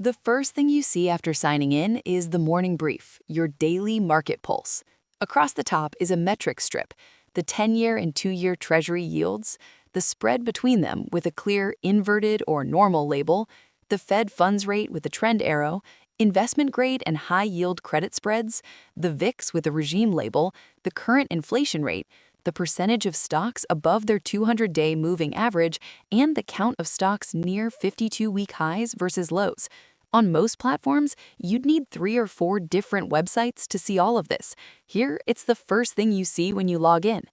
The first thing you see after signing in is the morning brief, your daily market pulse. Across the top is a metric strip, the 10-year and 2-year Treasury yields, the spread between them with a clear inverted or normal label, the Fed funds rate with a trend arrow, investment grade and high yield credit spreads, the VIX with a regime label, the current inflation rate, the percentage of stocks above their 200-day moving average, and the count of stocks near 52-week highs versus lows. On most platforms, you'd need 3 or 4 different websites to see all of this. Here, it's the first thing you see when you log in.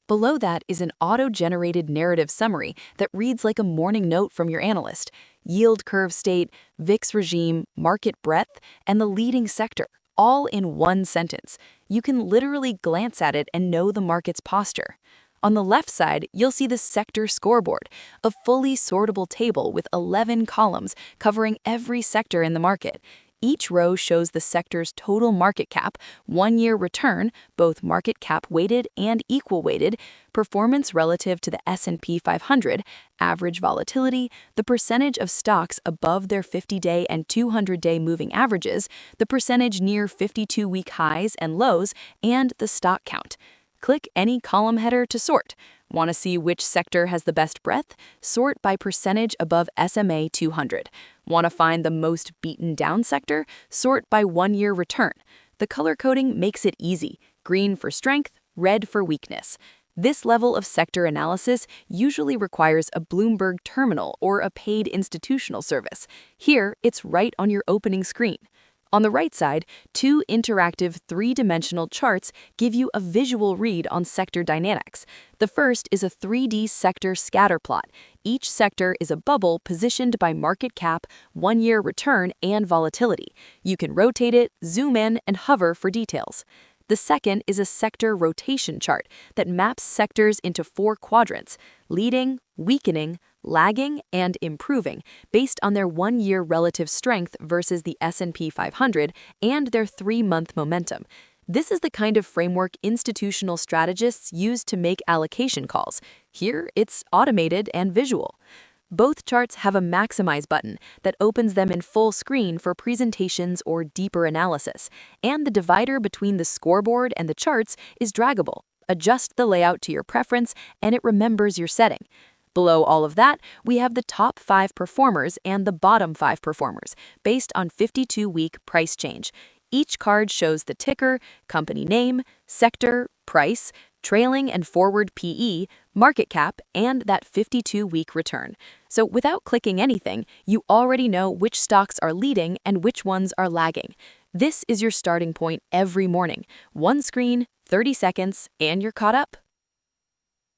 Below that is an auto-generated narrative summary that reads like a morning note from your analyst. Yield curve state, VIX regime, market breadth, and the leading sector, all in one sentence. You can literally glance at it and know the market's posture. On the left side, you'll see the sector scoreboard, a fully sortable table with 11 columns covering every sector in the market. Each row shows the sector's total market cap, 1-year return, both market cap weighted and equal weighted, performance relative to the S&P 500, average volatility, the percentage of stocks above their 50-day and 200-day moving averages, the percentage near 52-week highs and lows, and the stock count. Click any column header to sort. Want to see which sector has the best breadth? Sort by percentage above SMA 200. Want to find the most beaten down sector? Sort by 1-year return. The color coding makes it easy. Green for strength, red for weakness. This level of sector analysis usually requires a Bloomberg terminal or a paid institutional service. Here, it's right on your opening screen. On the right side, 2 interactive 3-dimensional charts give you a visual read on sector dynamics. The first is a 3D sector scatter plot. Each sector is a bubble positioned by market cap, 1-year return, and volatility. You can rotate it, zoom in, and hover for details. The second is a sector rotation chart that maps sectors into 4 quadrants: leading, weakening, lagging, and improving, based on their 1-year relative strength versus the S&P 500 and their 3-month momentum. This is the kind of framework institutional strategists use to make allocation calls. Here, it's automated and visual. Both charts have a Maximize button that opens them in full screen for presentations or deeper analysis, and the divider between the scoreboard and the charts is draggable. Adjust the layout to your preference, and it remembers your setting. Below all of that, we have the top 5 performers and the bottom 5 performers, based on 52-week price change. Each card shows the ticker, company name, sector, price, trailing and forward PE, market cap, and that 52-week return. So without clicking anything, you already know which stocks are leading and which ones are lagging. This is your starting point every morning. One screen, 30 seconds, and you're caught up.